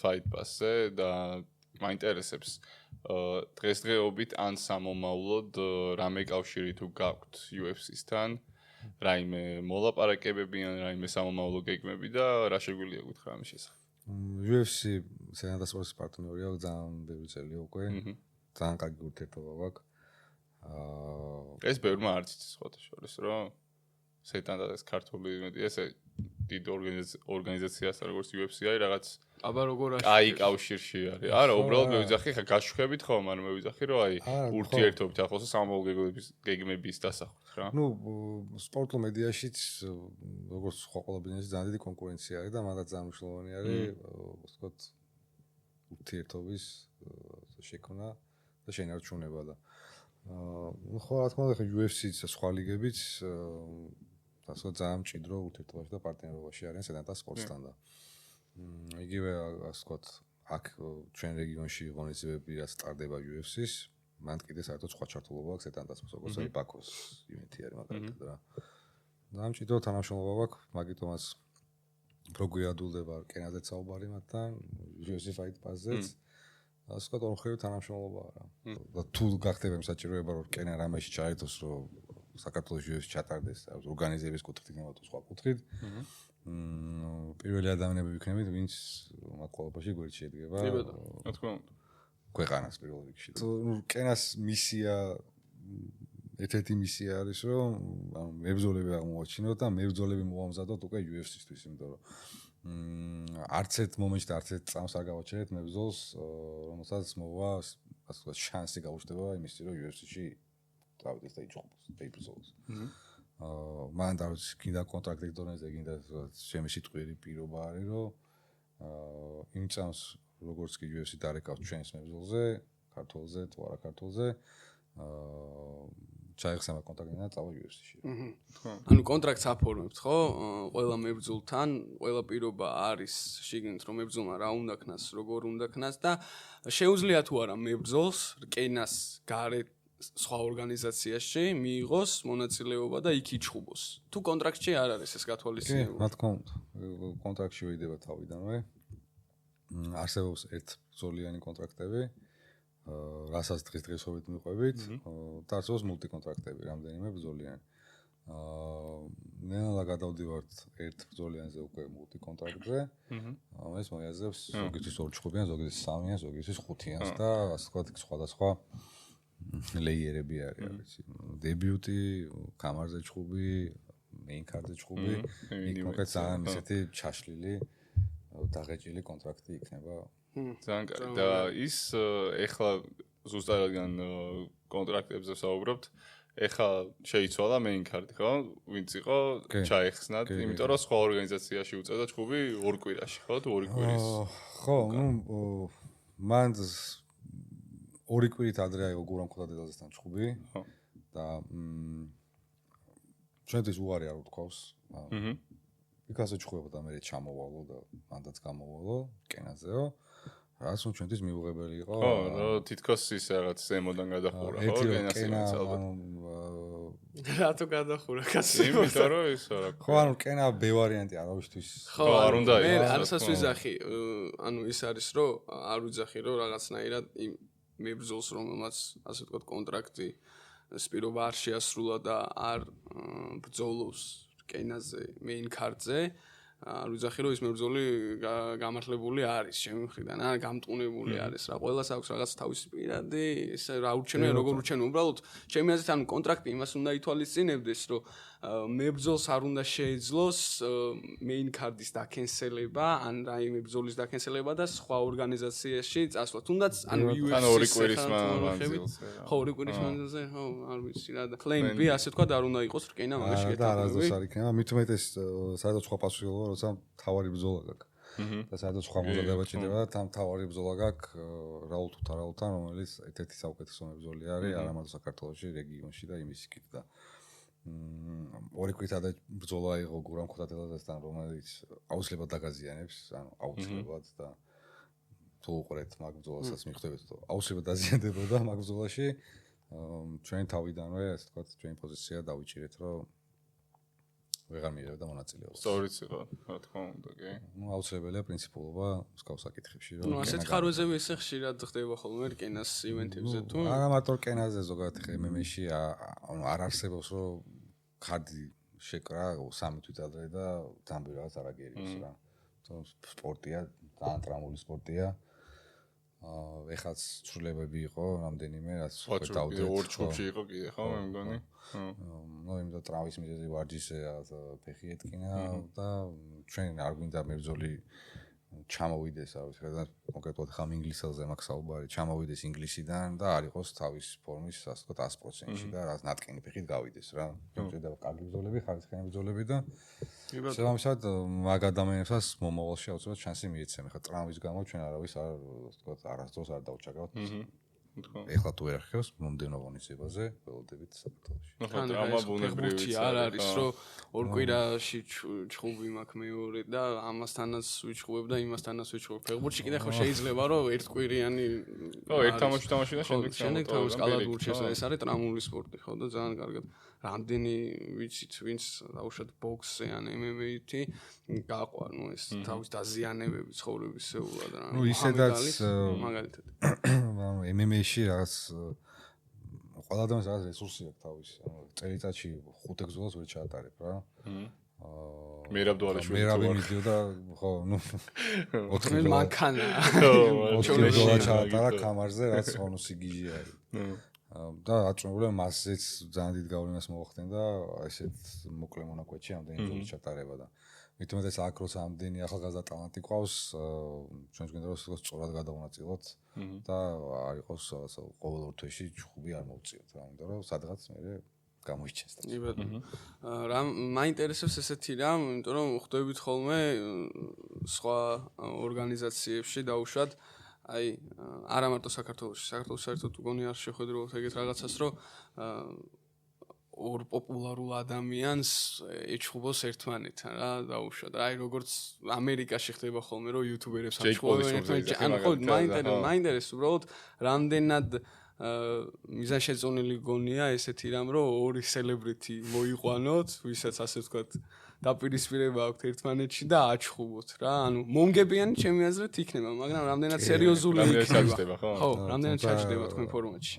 Fight Pass-ზე და მაინტერესებს დღესდღეობით ან სამომავლოდ რამე კავშირი თუ გაქვთ UFC-სთან, რაიმე მოლაპარაკებები ან რაიმე სამომავლო გეგმები და რა შეგვიძლია გითხრა ამის შესახებ. UFC სენატის სპორტის პარტნიორია ძალიან ბევრი წელია უკვე. ძალიან კარგი ურთიერთობა გვაქვს. ეს ბევრმა არც იცის სხვათა შორის, რომ სეტანდას ქართული მეტი ესე დიდ ორგანიზაციას როგორც UFC არის რაღაც აბა როგორ არის? აი კავშირში არის. არა, უბრალოდ მე ვიძახი ხა გაშუქებით ხო, მაგრამ მე ვიძახი რომ აი ურთიერთობით ახლოს სამომავლო გეგმების დასახვით რა. ნუ სპორტულ მედიაშიც როგორც სხვა ყველა ბიზნესი ძალიან დიდი კონკურენცია არის და მანდაც ძალიან მნიშვნელოვანი არის ვთქვათ ურთიერთობის შექმნა და შენარჩუნება და ხო რა თქმა უნდა ხა UFC-ც სხვა ლიგებიც ასე ძალიან მჭიდრო ურთიერთობაში და პარტნიორობაში არიან სენატას სპორტსთან და იგივე ასე ვთქვათ აქ ჩვენ რეგიონში ღონისძიებები რაც ტარდება UFC-ს მან კიდე საერთოდ სხვა ჩართულობა აქვს სენატას როგორც არის ბაქოს ივენთი არის მაგალითად რა ძალიან მჭიდრო თანამშრომლობა გვაქვს მაგიტომაც უფრო გვიადულდება რკენაზეც საუბარი მათთან UFC Fight Pass-ზეც ასე ვთქვათ, ორხრივი თანამშრომლობა არა. და თუ გახდება იმ საჭიროება, რომ კენა რამეში ჩაერთოს, რომ საქართველოს UFC ჩატარდეს, ორგანიზების კუთხით იქნება თუ სხვა კუთხით. პირველი ადამიანები ვიქნებით, ვინც მათ ყოველობაში გვერდში ედგება. რა თქმა უნდა. ქვეყანას პირველ რიგში. კენას მისია ერთ-ერთი მისია არის, რომ ანუ მებრძოლები აღმოაჩინოთ და მებრძოლები მოამზადოთ უკვე UFC-ისთვის, იმიტომ რომ არც ერთ მომენტში და არც ერთ წამს არ გავაჩერეთ მებრძოლს, რომელსაც მოვა, ასე ვთქვათ, შანსი გაუჩნდება იმის, რომ UFC-ში წავიდეს და იჭყოს, დაიბრძოლოს. მან და გინდა კონტრაქტის დონეზე, გინდა ჩემი სიტყვიერი პირობა არის, რომ იმ წამს როგორც კი UFC დარეკავს ჩვენს მებრძოლზე, ქართველზე თუ არა ქართველზე, ჩაიხსნება კონტრაქტი და წავა UFC-ში. ანუ კონტრაქტს აფორმებთ, ხო? ყველა მებრძოლთან, ყველა პირობა არის შიგნით, რომ მებრძოლმა რა უნდა ქნას, როგორ უნდა ქნას და შეუძლია თუ არა მებრძოლს რკენას გარეთ სხვა ორგანიზაციაში მიიღოს მონაწილეობა და იქ იჩხუბოს. თუ კონტრაქტში არ არის ეს გათვალისწინებული. კი, რა თქმა უნდა. კონტრაქტში ვიდება თავიდანვე. არსებობს ერთბრძოლიანი კონტრაქტები, რასაც დღესდღეობით მიყვებით, და არსებობს მულტიკონტრაქტები, რამდენიმე ბრძოლიანი. ნელა გადავდივართ ერთბრძოლიანზე უკვე მულტიკონტრაქტზე. ეს მოიაზრებს ზოგიერთის 2 ჯგუფიან, ზოგიერთის 3-იან, ზოგიერთის 5-იანს და ასე ვთქვათ, სხვადასხვა ლეიერები არის. დებიუტი, კამარზე ჯგუფი, მეინ კარდზე ჯგუფი, იქ ძალიან ისეთი ჩაშლილი დაღეჭილი კონტრაქტი იქნება. ძალიან კარგი. და ის ეხლა ზუსტად რადგან კონტრაქტებზე საუბრობთ, ეხლა შეიცვალა მეინ კარდი, ხო? ვინც იყო ჩაეხსნათ, იმიტომ რომ სხვა ორგანიზაციაში უწევდა ჯგუფი 2 კვირაში, ხო? თუ 2 კვირის. ხო, ну, მან 2 კვირით ადრე აიღო გურამ ხუთადელაძესთან ჯგუფი და ჩვენთვის უარი არ უთქვავს. იქასე ჯგუფი და მე ჩამოვალო და მანდაც გამოვალო კენაზეო. რაც ჩვენთვის მიუღებელი იყო. ხო, თითქოს ის რაღაც ზემოდან გადახურა, ხო? კენას ალბათ. რატო გადახურა კაცი? იმიტომ რომ ის რა. ხო, ანუ კენა ბ ვარიანტი არავისთვის. ხო, არ უნდა მე არასას ვიზახი, ანუ ის არის რომ არ ვიზახი რომ რაღაცნაირად იმ მებრძოლს რომელმაც ასე ვთქვათ კონტრაქტი სპირობა არ შეასრულა და არ ბრძოლობს კენაზე მეინ კარდზე არ ვიზახი რომ ის მებრძოლი გამართლებული არის ჩემი მხრიდან ან გამტყუნებული არის რა ყველას აქვს რაღაც თავისი პირადი ეს რა ურჩევნია როგორ ურჩევნია უბრალოდ ჩემი აზრით ანუ კონტრაქტი იმას უნდა ითვალისწინებდეს რომ მებრძოლს არ უნდა შეეძლოს მეინ კარდის დაკენსელება ან რაიმე ბრძოლის დაკენსელება და სხვა ორგანიზაციაში წასვლა თუნდაც ანუ UFC-ს 2 კვირის მანძილზე ხო 2 კვირის მანძილზე ხო არ ვიცი რა და claim B ასე თქვა და არ უნდა იყოს რკინა მაგაში და არასდროს არ იქნება მით უმეტეს სადაც სხვა პასუხისმგებლობა როცა თავარი ბრძოლა გაქვს და სადაც სხვა მოზადება ჭირდება თან თავარი ბრძოლა გაქვს რაულ თუთარაულთან რომელიც ერთ-ერთი საუკეთესო მებრძოლი არის არა მარტო საქართველოში რეგიონში და იმის იქით და 2 კვირით ადრე ბრძოლა იყო გურამ ხუთადელაძესთან რომელიც აუცილებლად დაგაზიანებს ანუ აუცილებლად და თუ უყურეთ მაგ ბრძოლასაც მიხვდებით რომ აუცილებლად დაზიანდებოდა მაგ ბრძოლაში ჩვენ თავიდანვე ასე ვთქვათ ჩვენი პოზიცია დავიჭირეთ რომ ვეღარ მიიღებდა მონაწილეობას. სწორიც იყო, რა თქმა უნდა, კი. ნუ აუცილებელია პრინციპულობა მსგავს საკითხებში, რომ ნუ ასეთ ხარვეზები ისე ხშირად ხდება ხოლმე კენას ივენთებზე თუ არა მარტო კენაზე ზოგადად MMA-ში ანუ არ არსებობს რომ ხარდი შეკრა 3 თვით ადრე და თან რაღაც არაგერიოს რა. სპორტია, ძალიან ტრამული სპორტია. ეხაც ცვლილებები იყო რამდენიმე რაც დავდეთ 2 ჯგუფში იყო კიდე ხო მე მგონი ნუ იმ და ტრავმის მიზეზი ვარჯიშზე ფეხი ეთკინა და ჩვენ არ გვინდა მებრძოლი ჩამოვიდეს არის რა კონკრეტულად ხამ ინგლისელზე მაქვს საუბარი ჩამოვიდეს ინგლისიდან და არ იყოს თავის ფორმის ასე ვთქვათ 100%-ში და რაც ნატკენი ფეხით გავიდეს რა შეიძლება კარგი ბრძოლები ხარისხიანი ბრძოლები და შესაბამისად მაგ ადამიანებსაც მომავალში აუცილებლად შანსი მიეცემ ხა ტრავმის გამო ჩვენ არავის არ ვთქვათ არასდროს არ დავჭაგავთ ეხლა თუ ერხებს მომდენო ღონისძიებაზე ველოდებით საქართველოში. ხო, драма ბუნებრივი არ არის, რომ 2 კვირაში ჩხუბი მაქვს მეორე და ამასთანაც ვიჩხუბებ და იმასთანაც ვიჩხუბებ. ფეხბურთში კიდე ხო შეიძლება რომ 1 კვირიანი ხო, ერთ თამაში და შემდეგ თამაში კალათბურთში ეს არის ტრამული სპორტი, ხო და ძალიან კარგად. რამდენი ვიცით ვინც დაუშვათ ბოქსზე ან MMA-ით გაყვა ეს თავის დაზიანებები ცხოვრებისეულად რა ისედაც მაგალითად MMA-ში რაღაც ყველა ადამიანს რაღაც რესურსი აქვს თავის წელიწადში 5 ეგზოდას ვერ ჩაატარებ რა მერაბი მიდიოდა ხო ნუ 4 მანქანა $4 ჩაატარა კამარზე რაც ხონო სიგიჟე არის და აწმებულა მასზეც ძალიან დიდ გავლენას მოახდენდა ესეთ მოკლე მონაკვეთში ამდენი ძოლის ჩატარება და მithumetes აქ როცა ამდენი ახალგაზრდა ტალანტი ყავს ჩვენს გვინდა რომ სწორად გადავუნაწილოთ და არ იყოს ყოველ ორ თვეში ჩხუბი არ მოვწიოთ რა იმიტომ რომ სადღაც მე გამოიჩენს და რა მაინტერესებს ესეთი რამ იმიტომ რომ ხვდებით ხოლმე სხვა ორგანიზაციებში დაუშვათ აი არა მარტო საქართველოში საერთოდ უგონი არ შეხვედროთ ეგეთ რაღაცას რომ ორ პოპულარულ ადამიანს ეჩხუბოს ერთმანეთთან რა დაუშვათ აი როგორც ამერიკაში ხდება ხოლმე რომ იუთუბერებს აჩხუბებენ ერთმანეთს ანუ ხო მაინტერესებს უბრალოდ რამდენად მიზანშეწონილი გონია ესეთი რამ რომ ორი სელებრიტი მოიყვანოთ ვისაც ასე ვთქვათ დაპირისპირება აქვთ ერთმანეთში და აჩხუბოთ რა ანუ მომგებიანი ჩემი აზრით იქნება მაგრამ რამდენად სერიოზული იქნება ხო რამდენად ჩაჭდება თქვენ ფორმატში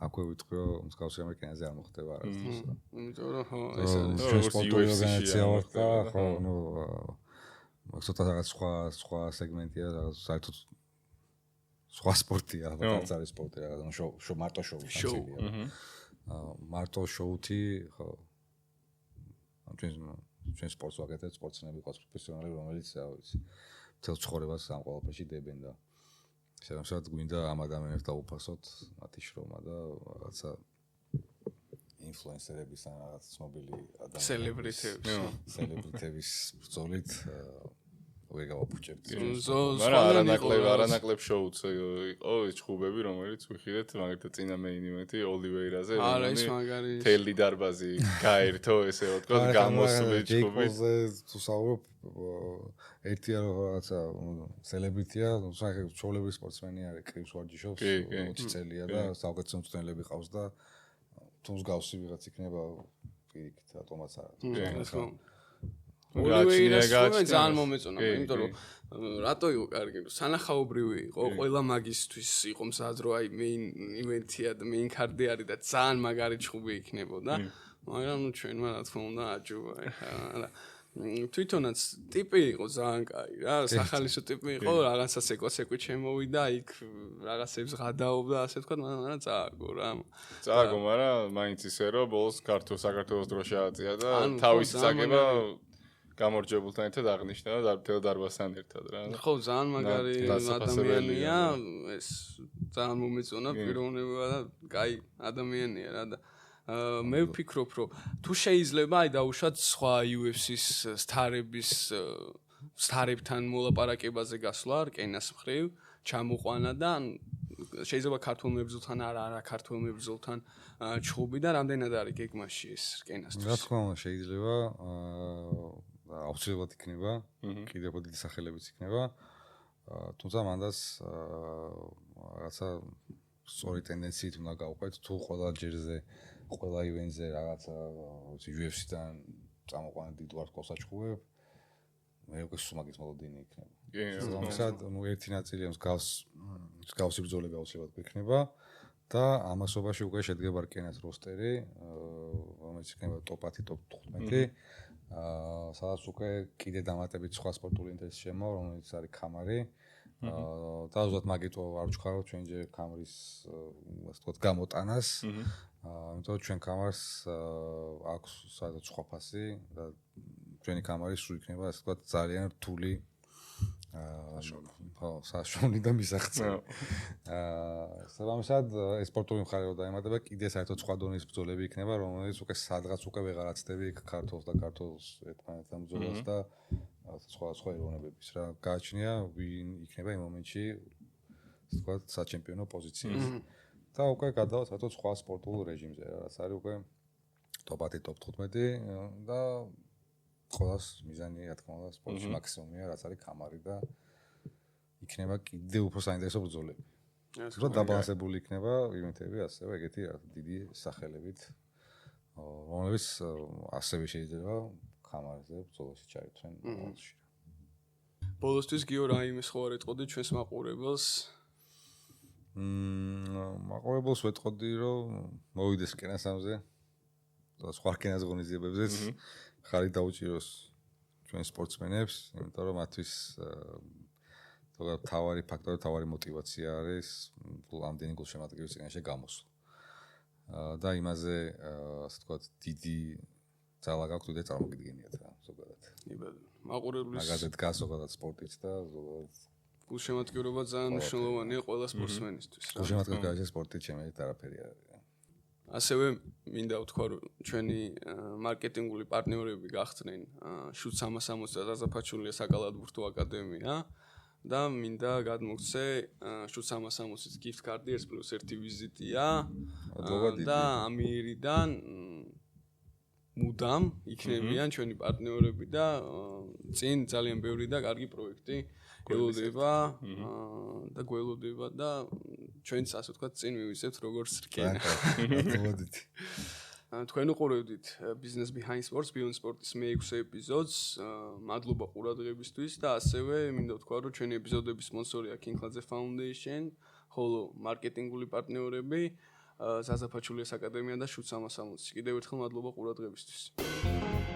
აქვე ვიტყვი რომ მსგავსი ამერიკანაზე არ მოხდება არასდროს იმიტომ რომ ხო ეს არის სპორტული ორგანიზაცია ვარ და ხო ნუ ცოტა რაღაც სხვა სეგმენტია რაღაც საერთოდ სხვა სპორტია ალბათ არის სპორტი რაღაც შოუ მარტო შოუ მარტო შოუთი ხო ჩვენ სპორტს ვაკეთებთ სპორტსმენები ყავს პროფესიონალები რომელიც რა ვიცი მთელ ცხოვრებას ამ ყველაფერში დებენ და შესაძლოა გვინდა ამ ადამიანებს დაუფასოთ მათი შრომა და რაღაცა ინფლუენსერების ან რაღაც ცნობილი სელებრიტების ბრძოლით ვეგავაფუჭებთ. არანაკლებ შოუც იყო ეს ჩხუბები რომელიც ვიხილეთ მაგალითად წინა მეინ ივენთი ოლივეირაზე თელი დარბაზი გაერთო ესე ვთქვა გამოსული ჩხუბი თუ საუბრობ ერთი რაღაცა სელებრიტია ჩხუბების სპორტსმენი არის კრიმს ვარჯიშობს 20 წელია და საუკეთესო მწვრთნელები ყავს და თუ მსგავსი ვიღაც იქნება პირიქით რატომაც არა ოლივეირას ძალიან მომეწონა, იმიტომ რომ რატო იყო კარგი, სანახაობრივი იყო, ყველა მაგისთვის იყო მზად რომ აი მეინ ივენთია და მეინ კარდი არის და ძალიან მაგარი ჩხუბი იქნებოდა, მაგრამ ნუ ჩვენმა რა თქმა უნდა აჯობა ეხლა თვითონაც ტიპი იყო ძალიან კაი რა, სახალისო ტიპი იყო, რაღაცას ეკვაცეკვი შემოვიდა, იქ რაღაცებს გადაობდა, ასე ვთქვათ, მაგრამ წააგო რა. წააგო, მაგრამ მაინც ისე რომ ბოლოს საქართველოს დრო შეაწია და თავისი წაგება გამორჯებულთან ერთად აღნიშნა და მთელ დარბაზთან ერთად რა. ხო, ძალიან მაგარი ადამიანია, ეს ძალიან მომეწონა პიროვნება და კაი ადამიანია რა და მე ვფიქრობ რომ თუ შეიძლება აი დაუშვათ სხვა UFC-ს სტარებთან მოლაპარაკებაზე გასვლა რკენას მხრივ ჩამოყვანა და შეიძლება ქართულ მებრძოლთან არა ქართულ მებრძოლთან ჩხუბი და რამდენად არის გეგმაში ეს რკენასთვის რა თქმა უნდა შეიძლება აუცილებლად იქნება კიდევ დიდი სახელებიც იქნება თუმცა მანდაც რაღაცა სწორი ტენდენციით უნდა გავყვეთ თუ ყველა ჯერზე ყველა ივენტზე რაღაცა UFC-დან წამოყვანილ დიდ ვარსკვლავს აჩხუბებ მე უკვე სუმაგის მოლოდინი იქნება. ამისად ნუ ერთი ნაწილია მსგავსი ბრძოლები აუცილებლად იქნება და ამასობაში უკვე შედგება რკენას როსტერი რომელიც იქნება ტოპ 10, ტოპ 15 სადაც უკვე კიდე დამატებით სხვა სპორტული ინტერესი შემოვა, რომელიც არის კამარი. და უბრალოდ მაგიტო არ ვჩქარავთ ჩვენ ჯერ კამრის ასე ვთქვათ გამოტანას. იმიტომ ჩვენ კამარს აქვს სადაც სხვა ფასი და ჩვენი კამარი სულ იქნება ასე ვთქვათ ძალიან რთული ხო, საშუალო და მისაღწევი. საბამისად ეს სპორტული მხარე რო დაემატება, კიდე საერთოდ სხვა დონის ბრძოლები იქნება, რომელიც უკვე სადღაც უკვე ვეღარაცდები ქართულს და ქართულს ერთმანეთთან ბრძოლას და სხვა ეროვნებების რა გააჩნია, ვინ იქნება იმ მომენტში, ასე ვთქვათ, საჩემპიონო პოზიციაზე. და უკვე გადავა საერთოდ სხვა სპორტულ რეჟიმზე, რაც არის უკვე ტოპ 10, ტოპ 15 და ყველას მიზანი რა თქმა უნდა სპორტში მაქსიმუმია, რაც არის კამარი და იქნება კიდე უფრო საინტერესო ბრძოლები. რომ დაბალანსებული იქნება ივენთები, ასევე ეგეთი დიდი სახელებით რომლებიც ასევე შეიძლება კამარაზე ბრძოლაში ჩაერთვენ მოულში. ბოლოსთვის გიო რა იმის ხო არ ეტყოდი ჩვენს მაყურებელს? მაყურებელს ვეტყოდი რომ მოვიდეს კენასამზე და სხვა კენას ღონისძიებებზეც ხარი დაუჭიროს ჩვენ სპორტსმენებს, იმიტომ რომ მათთვის თავარი ფაქტორი, თავარი мотиваცია არის ამდენი გულშემატკივრის წინაშე გამოსვლა. და იმაზე ასე ვთქვათ დიდი ძალა გაქვთ და წარმოგიდგენიათ რა ზოგადად. მაყურებლის მაგაზე დგას ზოგადად სპორტიც და ზოგადად გულშემატკივრობა ძალიან მნიშვნელოვანია ყველა სპორტსმენისთვის. გულშემატკივრობა სპორტით შემეც არაფერი არ არის. ასევე მინდა ვთქვა რომ ჩვენი მარკეტინგული პარტნიორები გახდნენ შუთ 360 და ზაზაფაჩულია საკალათბურთო აკადემია და მინდა გადმოგცე შუთ 360-ის gift card-ი 1+1 ვიზიტია და ამირიდან მუდამ იქნებიან ჩვენი პარტნიორები და წინ ძალიან ბევრი და კარგი პროექტი გველოდება და გველოდება და ჩვენც ასე ვთქვათ წინ მივიცევთ როგორც რკენა. თქვენ უყურებდით Business Behind Sports, Beyond Sports-ის მე-6 ეპიზოდს. მადლობა ყურადღებისთვის და ასევე მინდა ვთქვა რომ ჩვენი ეპიზოდების სპონსორია Kinkladze Foundation, ხოლო მარკეტინგული პარტნიორები ზაზაფაჩულიას აკადემია და შუთ 360. კიდევ ერთხელ მადლობა ყურადღებისთვის.